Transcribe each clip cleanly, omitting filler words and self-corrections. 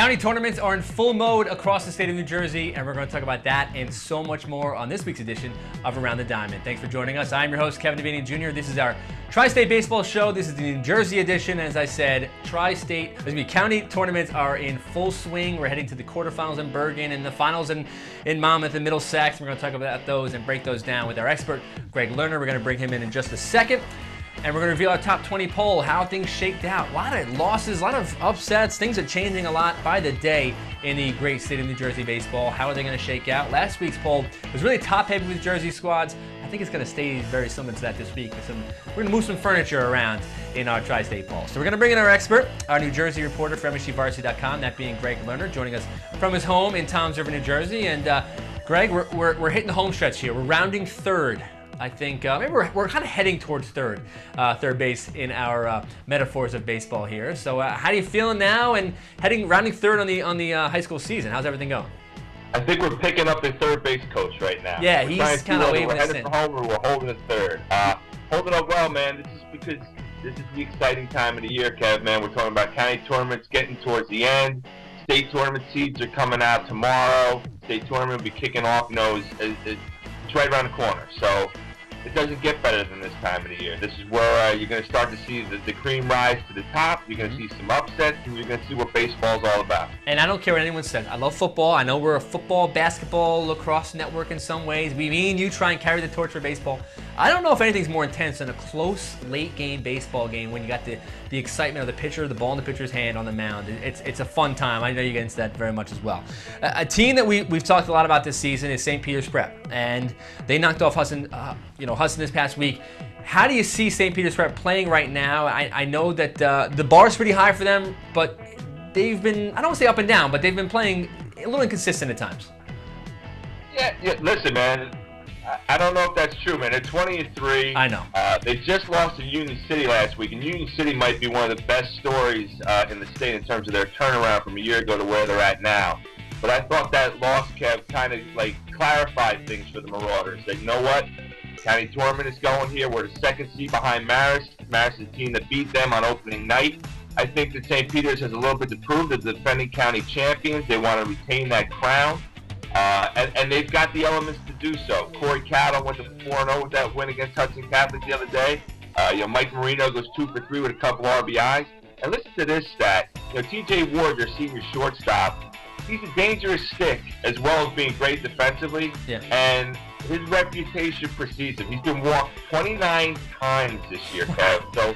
County tournaments are in full mode across the state of New Jersey, and we're going to talk about that and so much more on this week's edition of Around the Diamond. Thanks for joining us. I'm your host, Kevin Devaney Jr. This is our Tri-State Baseball Show. This is the New Jersey edition. As I said, County tournaments are in full swing. We're heading to the quarterfinals in Bergen and the finals in Monmouth and Middlesex. We're going to talk about those and break those down with our expert, Gregg Lerner. We're going to bring him in just a second. And we're going to reveal our top 20 poll, how things shaped out. A lot of losses, a lot of upsets. Things are changing a lot by the day in the great state of New Jersey baseball. How are they going to shake out? Last week's poll was really top-heavy with Jersey squads. I think it's going to stay very similar to that this week. We're going to move some furniture around in our Tri-State poll. So we're going to bring in our expert, our New Jersey reporter for MSGVarsity.com, that being Gregg Lerner, joining us from his home in Toms River, New Jersey. And Gregg, we're hitting the home stretch here. We're rounding third. I think maybe we're kind of heading towards third base in our metaphors of baseball here. So how are you feeling now and rounding third on the high school season? How's everything going? I think we're picking up a third base coach right now. Yeah, he's kind of waving us in. We're headed for home or we're holding a third. Holding up well, man. This is because this is the exciting time of the year, Kev, man. We're talking about county tournaments getting towards the end. State tournament seeds are coming out tomorrow. State tournament will be kicking off. It's right around the corner. So it doesn't get better than this time of the year. This is where you're going to start to see the cream rise to the top. You're going to see some upsets, and you're going to see what baseball's all about. And I don't care what anyone says. I love football. I know we're a football, basketball, lacrosse network in some ways. Me and you try and carry the torch for baseball. I don't know if anything's more intense than a close, late-game baseball game when you got the excitement of the pitcher, the ball in the pitcher's hand on the mound. It's a fun time. I know you get into that very much as well. A team that we've talked a lot about this season is St. Peter's Prep, and they knocked off Hudson this past week. How do you see St. Peter's Prep playing right now? I know that the bar's pretty high for them, but they've been, I don't want to say up and down, but they've been playing a little inconsistent at times. Yeah, listen, man. I don't know if that's true, man. They're 20-3. I know. They just lost to Union City last week, and Union City might be one of the best stories in the state in terms of their turnaround from a year ago to where they're at now. But I thought that loss, Kev, kind of clarified things for the Marauders. That, you know what? County tournament is going here. We're the second seed behind Marist. Marist is the team that beat them on opening night. I think that St. Peter's has a little bit to prove. They're the defending county champions. They want to retain that crown. And they've got the elements to do so. Corey Cattle went to 4-0 with that win against Hudson Catholic the other day. Mike Marino goes 2 for 3 with a couple RBIs. And listen to this stat. T.J. Ward, your senior shortstop, he's a dangerous stick as well as being great defensively. Yeah. And his reputation precedes him. He's been walked 29 times this year, Kev. So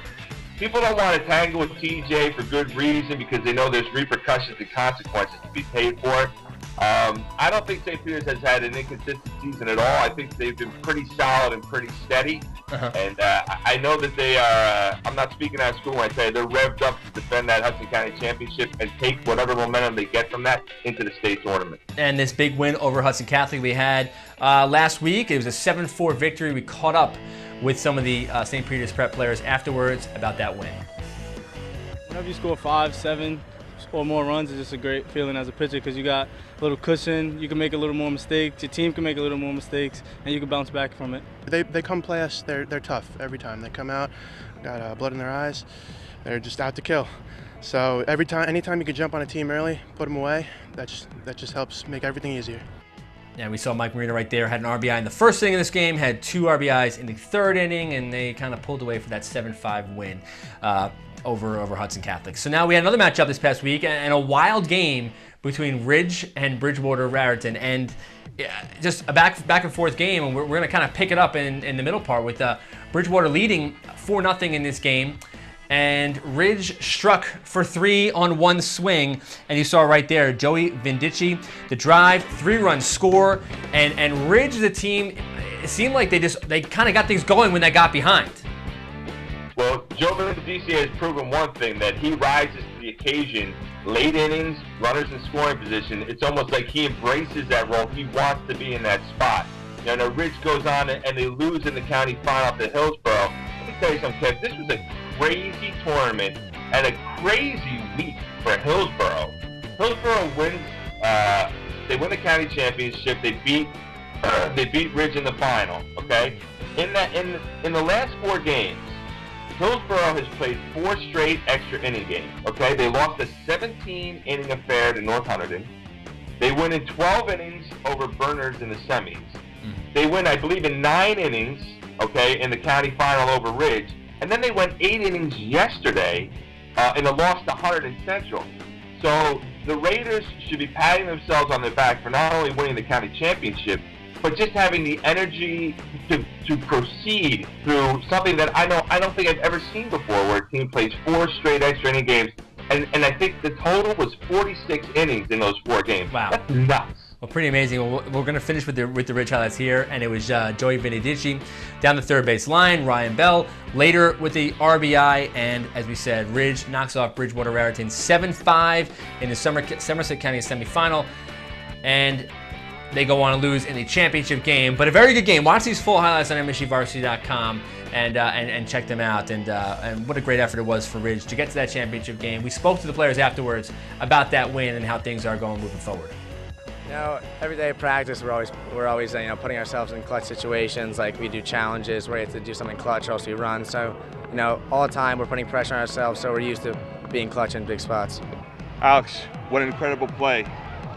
people don't want to tangle with TJ for good reason because they know there's repercussions and consequences to be paid for it. I don't think St. Peter's has had an inconsistent season at all. I think they've been pretty solid and pretty steady. And I know that they are, I'm not speaking out of school when I say they're revved up to defend that Hudson County Championship and take whatever momentum they get from that into the state tournament. And this big win over Hudson Catholic we had last week, it was a 7-4 victory. We caught up with some of the St. Peter's Prep players afterwards about that win. Whenever you score 5, 7, or more runs, it's just a great feeling as a pitcher because you got a little cushion. You can make a little more mistakes. Your team can make a little more mistakes, and you can bounce back from it. They come play us. They're tough every time. They come out, got blood in their eyes. They're just out to kill. So anytime you can jump on a team early, put them away, that just helps make everything easier. Yeah, we saw Mike Marino right there, had an RBI in the first inning of this game, had 2 RBIs in the third inning, and they kind of pulled away for that 7-5 win over Hudson Catholic. So now we had another matchup this past week, and a wild game between Ridge and Bridgewater Raritan, and just a back and forth game, and we're going to kind of pick it up in the middle part with Bridgewater leading 4-0 in this game. And Ridge struck for 3 on one swing, and you saw right there, Joey Vindici, the drive, 3-run score, and Ridge, the team, it seemed like they kind of got things going when they got behind. Well, Joe Vindici has proven one thing, that he rises to the occasion. Late innings, runners in scoring position, it's almost like he embraces that role. He wants to be in that spot. Now, Ridge goes on and they lose in the county final to Hillsborough. Let me tell you something, Kev. This was a crazy tournament and a crazy week for Hillsborough. Hillsborough wins. They win the county championship. They beat Ridge in the final. Okay. In the last 4 games, Hillsborough has played 4 straight extra inning games, okay? They lost a 17-inning affair to North Hunterdon. They win in 12 innings over Bernards in the semis. They win, I believe, in 9 innings, okay, in the county final over Ridge. And then they went 8 innings yesterday in a loss to Hunterdon Central. So the Raiders should be patting themselves on the back for not only winning the county championship, but just having the energy to proceed through something that I don't think I've ever seen before, where a team plays 4 straight extra inning games, and I think the total was 46 innings in those 4 games. Wow, that's nuts. Well, pretty amazing. Well, we're going to finish with the Ridge highlights here, and it was Joey Venedici down the third base line, Ryan Bell later with the RBI, and as we said, Ridge knocks off Bridgewater Raritan 7-5 in the Somerset County semifinal, and they go on to lose in the championship game. But a very good game. Watch these full highlights on MSUvarsity.com and check them out. And what a great effort it was for Ridge to get to that championship game. We spoke to the players afterwards about that win and how things are going moving forward. You know, every day at practice, we're always putting ourselves in clutch situations. Like we do challenges where we have to do something clutch, or else we run. So, all the time we're putting pressure on ourselves. So we're used to being clutch in big spots. Alex, what an incredible play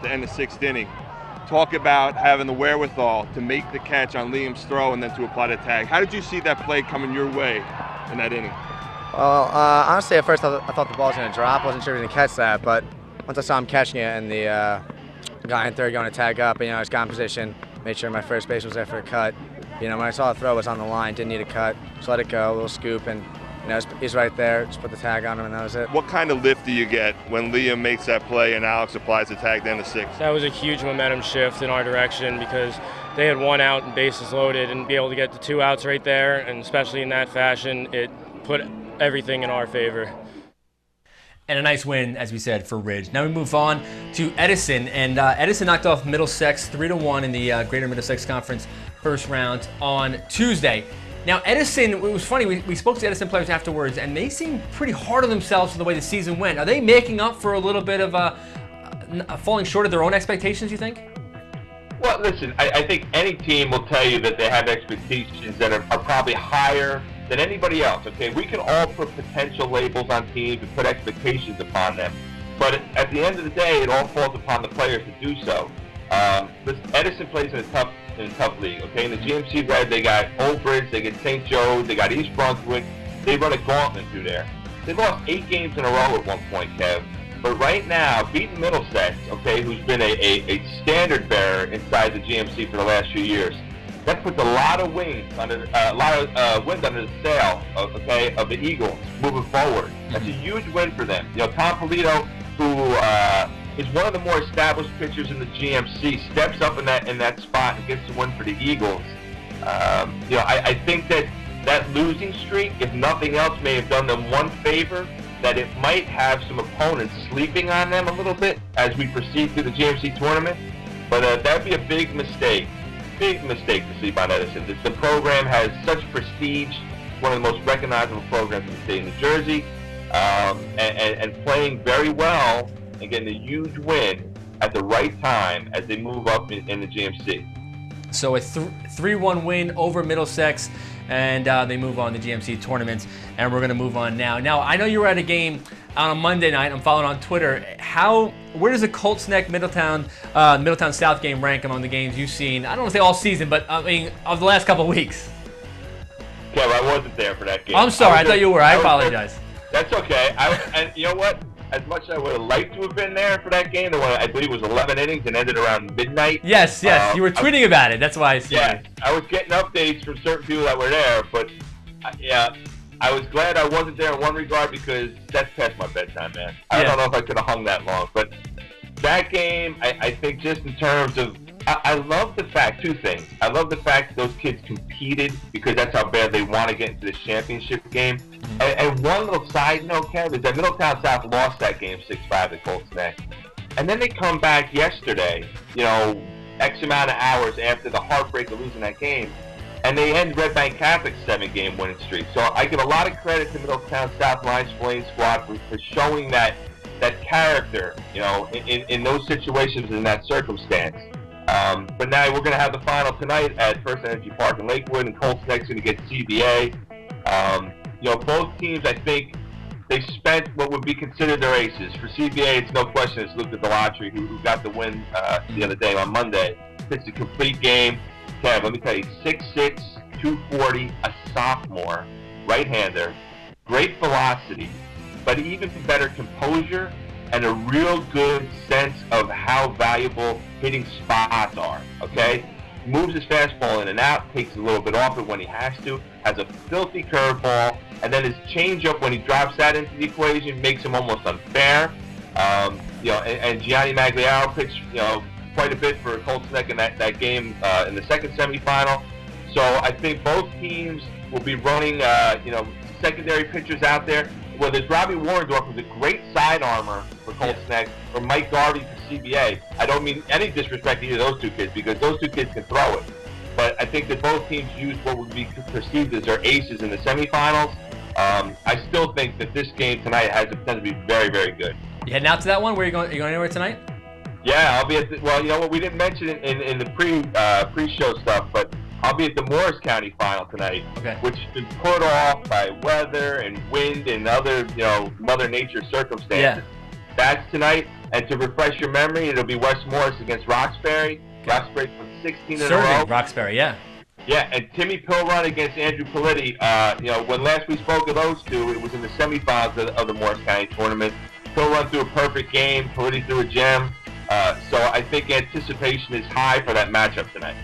to end the 6th inning. Talk about having the wherewithal to make the catch on Liam's throw and then to apply the tag. How did you see that play coming your way in that inning? Well, honestly, at first I thought the ball was going to drop. I wasn't sure he was going to catch that, but once I saw him catching it and the guy in third going to tag up, and I just got in position, made sure my first base was there for a cut. When I saw the throw was on the line, didn't need a cut, just let it go, a little scoop, and he's right there, just put the tag on him, and that was it. What kind of lift do you get when Liam makes that play and Alex applies the tag to end the 6th? That was a huge momentum shift in our direction because they had 1 out and bases loaded, and be able to get the 2 outs right there, and especially in that fashion, it put everything in our favor. And a nice win, as we said, for Ridge. Now we move on to Edison, and Edison knocked off Middlesex 3-1 in the Greater Middlesex Conference first round on Tuesday. Now Edison, it was funny, we spoke to Edison players afterwards, and they seemed pretty hard on themselves for the way the season went. Are they making up for a little bit of falling short of their own expectations, you think? Well, listen, I think any team will tell you that they have expectations that are probably higher than anybody else, okay? We can all put potential labels on teams and put expectations upon them. But at the end of the day, it all falls upon the players to do so. Listen, Edison plays in a tough league, okay? In the GMC Red, they got Old Bridge, they got St. Joe's, they got East Brunswick. They run a gauntlet through there. They lost 8 games in a row at one point, Kev. But right now, beating Middlesex, okay, who's been a standard bearer inside the GMC for the last few years, that puts a lot of wind under the sail, okay, of the Eagles moving forward. That's a huge win for them. Tom Polito, who is one of the more established pitchers in the GMC, steps up in that spot and gets the win for the Eagles. I think that losing streak, if nothing else, may have done them one favor, that it might have some opponents sleeping on them a little bit as we proceed through the GMC tournament. But that would be a big mistake. Big mistake to sleep on Edison. The program has such prestige, one of the most recognizable programs in the state of New Jersey, and playing very well and getting a huge win at the right time as they move up in the GMC. So a 3-1 win over Middlesex, and they move on to GMC tournaments, and we're going to move on now. Now, I know you were at a game on a Monday night. I'm following on Twitter. Where does the Colts Neck Middletown South game rank among the games you've seen? I don't want to say all season, but I mean of the last couple of weeks. Kev, I wasn't there for that game. I'm sorry. I thought you were. I apologize. That's okay. And you know what? As much as I would have liked to have been there for that game, the one I believe was 11 innings and ended around midnight. Yes. You were tweeting about it. That's why I see. Yeah, I was getting updates from certain people that were there, but I was glad I wasn't there in one regard because that's past my bedtime, man. I don't know if I could have hung that long, but that game, I think just in terms of, I love the fact, 2 things. I love the fact that those kids competed because that's how bad they want to get into this championship game. And one little side note, Kev, is that Middletown South lost that game 6-5 to Colts Neck. And then they come back yesterday, X amount of hours after the heartbreak of losing that game, and they end Red Bank Catholic's 7-game winning streak. So I give a lot of credit to Middletown South Lions Flame Squad for showing that character, in those situations, in that circumstance. But now we're going to have the final tonight at First Energy Park in Lakewood, and Colts Neck's going to get CBA. both teams, I think, they spent what would be considered their aces. For CBA, it's no question it's Luka Delatry, who got the win the other day on Monday. It's a complete game. Kev, let me tell you, 6'6", 240, a sophomore, right-hander, great velocity, but even better composure and a real good sense of how valuable hitting spots are, okay? Moves his fastball in and out, takes a little bit off it when he has to, has a filthy curveball, and then his changeup, when he drops that into the equation, makes him almost unfair. And Gianni Magliaro pitched, quite a bit for Colts Neck in that game in the second semifinal. So I think both teams will be running, secondary pitchers out there. Whether it's Robbie Warrendorf, who's a great side armor for Colts Neck, or Mike Garvey for CBA. I don't mean any disrespect to either of those two kids, because those two kids can throw it. But I think that both teams used what would be perceived as their aces in the semifinals. I still think that this game tonight has the potential to be very, very good. You heading out to that one? Where are you going? Are you going anywhere tonight? Yeah, I'll be at well, you know what? We didn't mention it in the pre-show stuff, but I'll be at the Morris County final tonight, which has been put off by weather and wind and other, Mother Nature circumstances. Yeah. That's tonight. And to refresh your memory, it'll be West Morris against Roxbury. Roxbury won 16 in a row. Roxbury, yeah. Yeah, and Timmy Pilrun against Andrew Politti. When last we spoke of those two, it was in the semifinals of the Morris County tournament. Pilrun threw a perfect game. Politti threw a gem. So I think anticipation is high for that matchup tonight.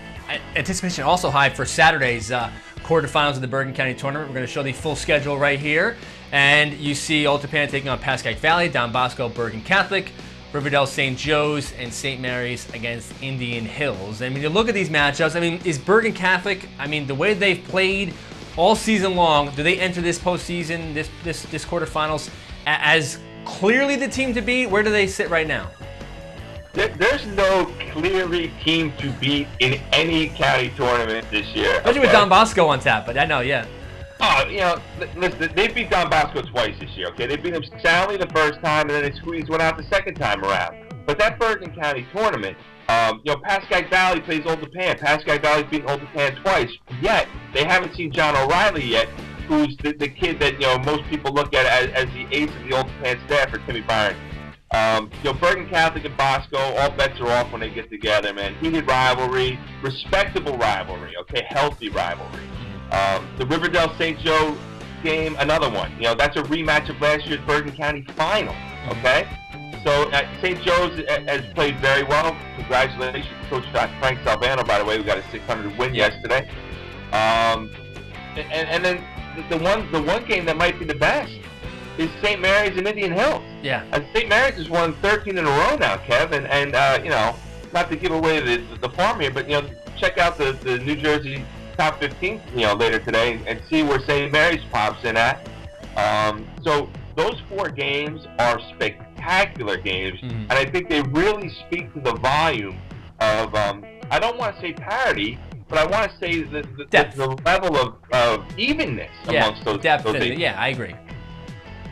Anticipation also high for Saturday's quarterfinals of the Bergen County Tournament. We're going to show the full schedule right here. And you see Old Tappan taking on Pascagoula Valley, Don Bosco, Bergen Catholic, Riverdale St. Joe's, and St. Mary's against Indian Hills. I mean, you look at these matchups, is Bergen Catholic, the way they've played all season long, do they enter this postseason, this quarterfinals, as clearly the team to beat? Where do they sit right now? There's no clearly team to beat in any county tournament this year. Especially with Don Bosco on tap, but I know, yeah. Oh, listen, they beat Don Bosco twice this year, okay? They beat him soundly the first time, and then they squeezed one out the second time around. But that Bergen County tournament, Pascagoula Valley plays Old Tappan. Pascagoula Valley's beaten Old Tappan twice, yet they haven't seen John O'Reilly yet, who's the kid that, most people look at as the ace of the Old Tappan staff for Timmy Byron. Bergen Catholic and Bosco, all bets are off when they get together, man. Heated rivalry, respectable rivalry, okay, healthy rivalry. The Riverdale St. Joe game, another one. That's a rematch of last year's Bergen County final, okay? So St. Joe's has played very well. Congratulations to Coach Frank Salvano, by the way, who got a 600 win yesterday. And then the one game that might be the best is St. Mary's and Indian Hills. Yeah. And St. Mary's has won 13 in a row now, Kevin. And not to give away the farm here, but check out the New Jersey top 15 later today and see where St. Mary's pops in at. So those four games are spectacular games, and I think they really speak to the volume of I don't want to say parity, but I want to say the level of evenness amongst those teams. Yeah, I agree.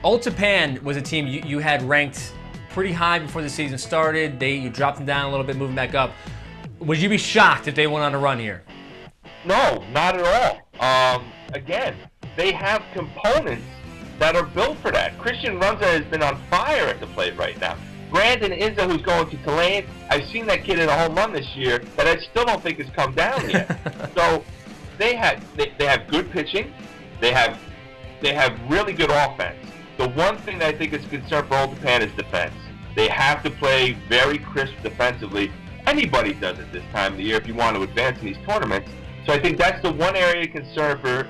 Old Tappan was a team you had ranked pretty high before the season started. You dropped them down a little bit, moving back up. Would you be shocked if they went on a run here? No, not at all. Again, they have components that are built for that. Christian Runza has been on fire at the plate right now. Brandon Izza, who's going to Tulane, I've seen that kid in a home run this year that I still don't think has come down yet. So they have good pitching. They have really good offense. The one thing that I think is a concern for Old Tappan is defense. They have to play very crisp defensively. Anybody does it this time of the year if you want to advance in these tournaments. So I think that's the one area of concern for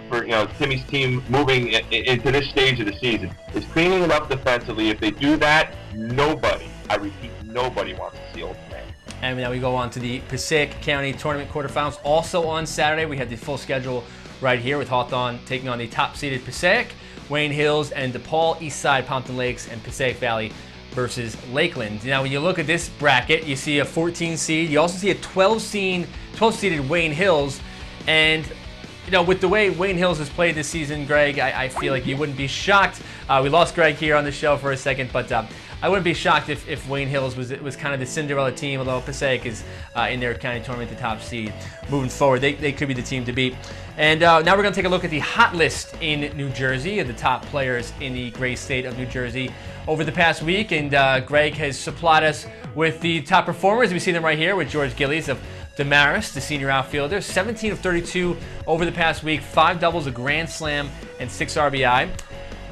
Timmy's team moving into this stage of the season, is cleaning it up defensively. If they do that, nobody, I repeat, nobody wants to see Old Tappan. And now we go on to the Passaic County Tournament quarterfinals. Also on Saturday, we have the full schedule right here with Hawthorne taking on the top-seeded Passaic, Wayne Hills and DePaul, Eastside, Pompton Lakes, and Passaic Valley versus Lakeland. Now, when you look at this bracket, you see a 14 seed. You also see a 12-seeded Wayne Hills. And, with the way Wayne Hills has played this season, Greg, I feel like you wouldn't be shocked. We lost Greg here on the show for a second, but I wouldn't be shocked if Wayne Hills was kind of the Cinderella team, although Passaic is in their county tournament the top seed. Moving forward, they could be the team to beat. And now we're going to take a look at the hot list in New Jersey of the top players in the great state of New Jersey over the past week. And Greg has supplied us with the top performers. We see them right here with George Gillies of Damaris, the senior outfielder, 17 of 32 over the past week, 5 doubles, a grand slam, and 6 RBI.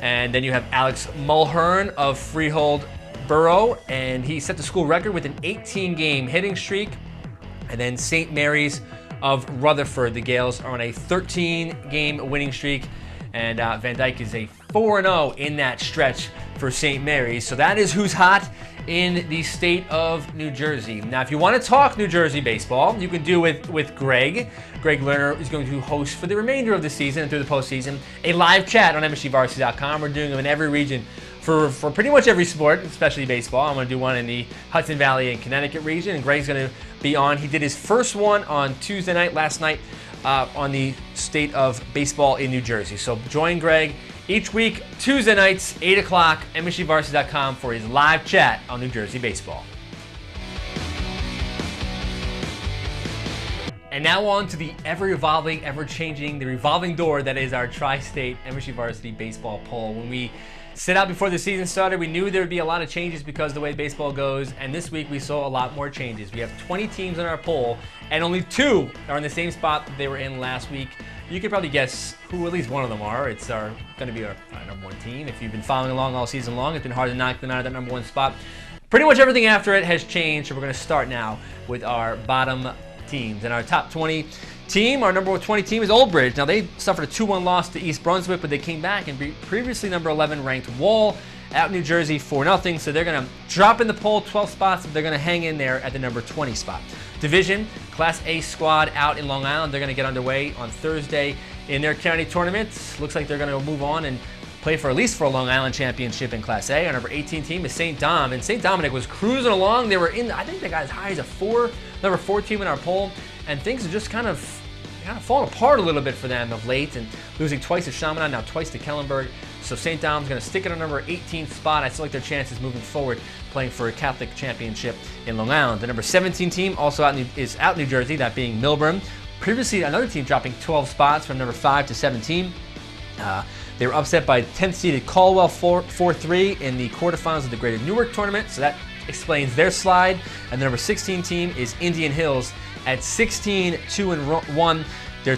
And then you have Alex Mulhern of Freehold Borough, and he set the school record with an 18-game hitting streak. And then St. Mary's of Rutherford, the Gales are on a 13-game winning streak, and Van Dyke is a 4-0 in that stretch for St. Mary's. So that is who's hot in the state of New Jersey. Now, if you want to talk New Jersey baseball, you can do it with Greg. Greg Lerner is going to host for the remainder of the season and through the postseason a live chat on MSGVarsity.com. We're doing them in every region for pretty much every sport, especially baseball. I'm going to do one in the Hudson Valley and Connecticut region, and Greg's going to be on. He did his first one on Tuesday night, last night, on the state of baseball in New Jersey. So join Greg each week, Tuesday nights, 8 o'clock, MSGVarsity.com for his live chat on New Jersey baseball. And now on to the ever-evolving, ever-changing, the revolving door that is our Tri-State MSG Varsity baseball poll. When we set out before the season started, we knew there would be a lot of changes because of the way baseball goes, and this week we saw a lot more changes. We have 20 teams on our poll, and only 2 are in the same spot that they were in last week. You could probably guess who at least one of them are. It's going to be our number 1 team. If you've been following along all season long, it's been hard to knock them out of that number 1 spot. Pretty much everything after it has changed, so we're going to start now with our bottom teams. And our top 20 team, our number 20 team is Old Bridge. Now, they suffered a 2-1 loss to East Brunswick, but they came back and beat previously number 11 ranked Wall out in New Jersey 4-0. So they're going to drop in the poll 12 spots, but they're going to hang in there at the number 20 spot. Division, Class A squad out in Long Island. They're going to get underway on Thursday in their county tournament. Looks like they're going to move on and play for at least for a Long Island championship in Class A. Our number 18 team is St. Dom, and St. Dominic was cruising along. They were in, I think they got as high as a number 4 team in our poll, and things are just kind of falling apart a little bit for them of late, and losing twice to Chaminade, now twice to Kellenberg. So St. Dom's going to stick at a number 18th spot. I still like their chances moving forward, playing for a Catholic championship in Long Island. The number 17 team also is out in New Jersey, that being Milburn. Previously, another team dropping 12 spots from number 5 to 17. They were upset by 10th seeded Caldwell 4-3 in the quarterfinals of the Greater Newark tournament, so that explains their slide. And the number 16 team is Indian Hills at 16-2-1. Their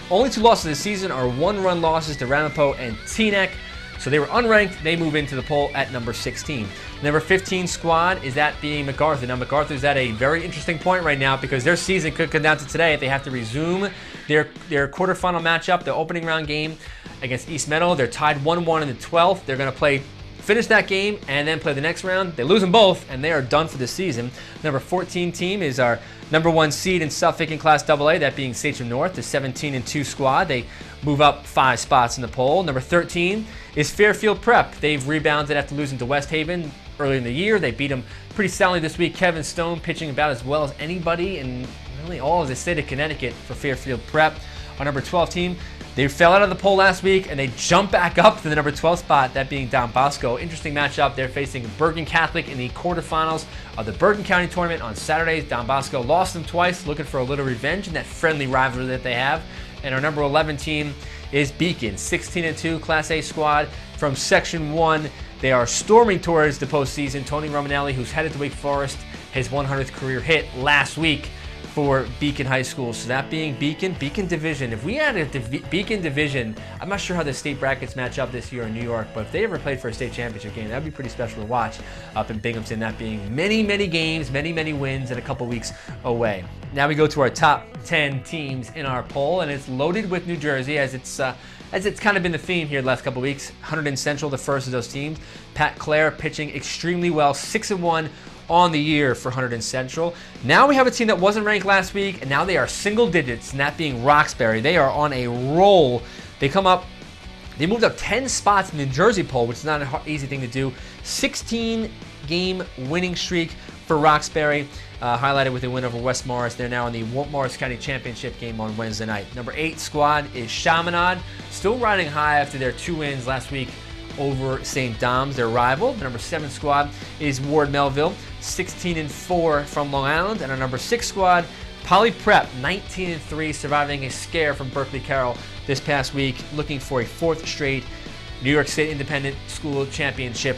only 2 losses this season are 1-run losses to Ramapo and Teaneck. So they were unranked. They move into the poll at number 16. Number 15 squad is that being MacArthur. Now MacArthur's at a very interesting point right now because their season could come down to today if they have to resume their quarterfinal matchup, the opening round game against East Meadow. They're tied 1-1 in the 12th. They're going to finish that game and then play the next round. They lose them both, and they are done for the season. Number 14 team is our number 1 seed in Suffolk in Class AA, that being Sachem North, the 17-2 squad. They move up 5 spots in the poll. Number 13 is Fairfield Prep. They've rebounded after losing to West Haven earlier in the year. They beat them pretty soundly this week. Kevin Stone pitching about as well as anybody in really all of the state of Connecticut for Fairfield Prep. Our number 12 team, they fell out of the poll last week, and they jump back up to the number 12 spot, that being Don Bosco. Interesting matchup. They're facing Bergen Catholic in the quarterfinals of the Bergen County Tournament on Saturdays. Don Bosco lost them twice, looking for a little revenge in that friendly rivalry that they have. And our number 11 team is Beacon, 16-2 Class A squad from Section 1. They are storming towards the postseason. Tony Romanelli, who's headed to Wake Forest, his 100th career hit last week for Beacon High School. So that being Beacon Division. If we had a Beacon Division, I'm not sure how the state brackets match up this year in New York, but if they ever played for a state championship game, that would be pretty special to watch up in Binghamton, that being many, many games, many, many wins, and a couple weeks away. Now we go to our top 10 teams in our poll, and it's loaded with New Jersey, as it's kind of been the theme here the last couple weeks. Hunterdon Central, the first of those teams. Pat Clare pitching extremely well, 6-1 on the year for Hunterdon Central. Now we have a team that wasn't ranked last week, and now they are single digits, and that being Roxbury. They are on a roll. They moved up 10 spots in the New Jersey poll, which is not an easy thing to do. 16-game winning streak for Roxbury, highlighted with a win over West Morris. They're now in the Morris County Championship game on Wednesday night. Number 8 squad is Chaminade, still riding high after their 2 wins last week over St. Dom's, their rival. The number 7 squad is Ward Melville, 16-4 from Long Island. And our number 6 squad, Poly Prep, 19-3, surviving a scare from Berkeley Carroll this past week, looking for a 4th straight New York State Independent School Championship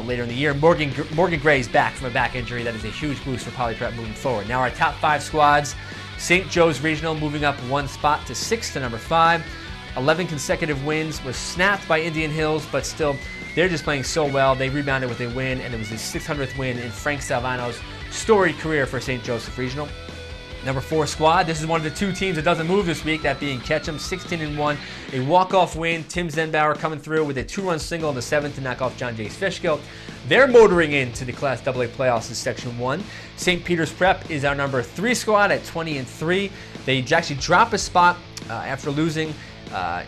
later in the year. Morgan Gray's back from a back injury. That is a huge boost for Poly Prep moving forward. Now our top 5 squads, St. Joe's Regional moving up 1 spot to 6th to number 5. 11 consecutive wins, was snapped by Indian Hills, but still, they're just playing so well. They rebounded with a win, and it was the 600th win in Frank Salvano's storied career for St. Joseph Regional. Number 4 squad, this is one of the 2 teams that doesn't move this week, that being Ketchum, 16-1, a walk-off win. Tim Zenbauer coming through with a 2-run single in the 7th to knock off John Jay's Fishkill. They're motoring into the Class AA playoffs in Section 1. St. Peter's Prep is our number 3 squad at 20-3. They actually drop a spot after losing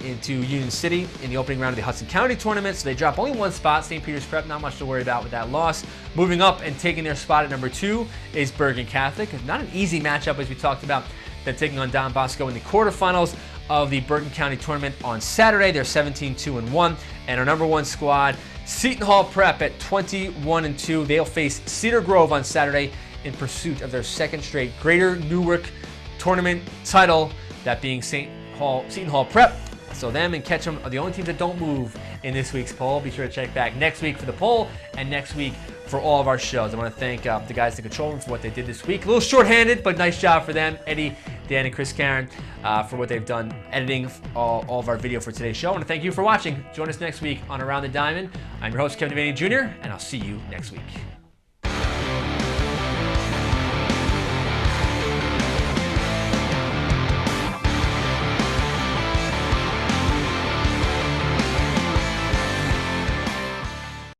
into Union City in the opening round of the Hudson County tournament, so they drop only 1 spot. St. Peter's Prep, not much to worry about with that loss. Moving up and taking their spot at number 2 is Bergen Catholic. Not an easy matchup, as we talked about. They're taking on Don Bosco in the quarterfinals of the Bergen County tournament on Saturday. They're 17-2-1. And our number 1 squad, Seton Hall Prep, at 21-2. They'll face Cedar Grove on Saturday in pursuit of their 2nd straight Greater Newark tournament title, that being Seton Hall Prep. So them and Ketchum are the only teams that don't move in this week's poll. Be sure to check back next week for the poll and next week for all of our shows. I want to thank the guys in the control room for what they did this week. A little short-handed, but nice job for them. Eddie, Dan, and Chris Karen for what they've done editing all of our video for today's show. I want to thank you for watching. Join us next week on Around the Diamond. I'm your host, Kevin Devaney Jr., and I'll see you next week.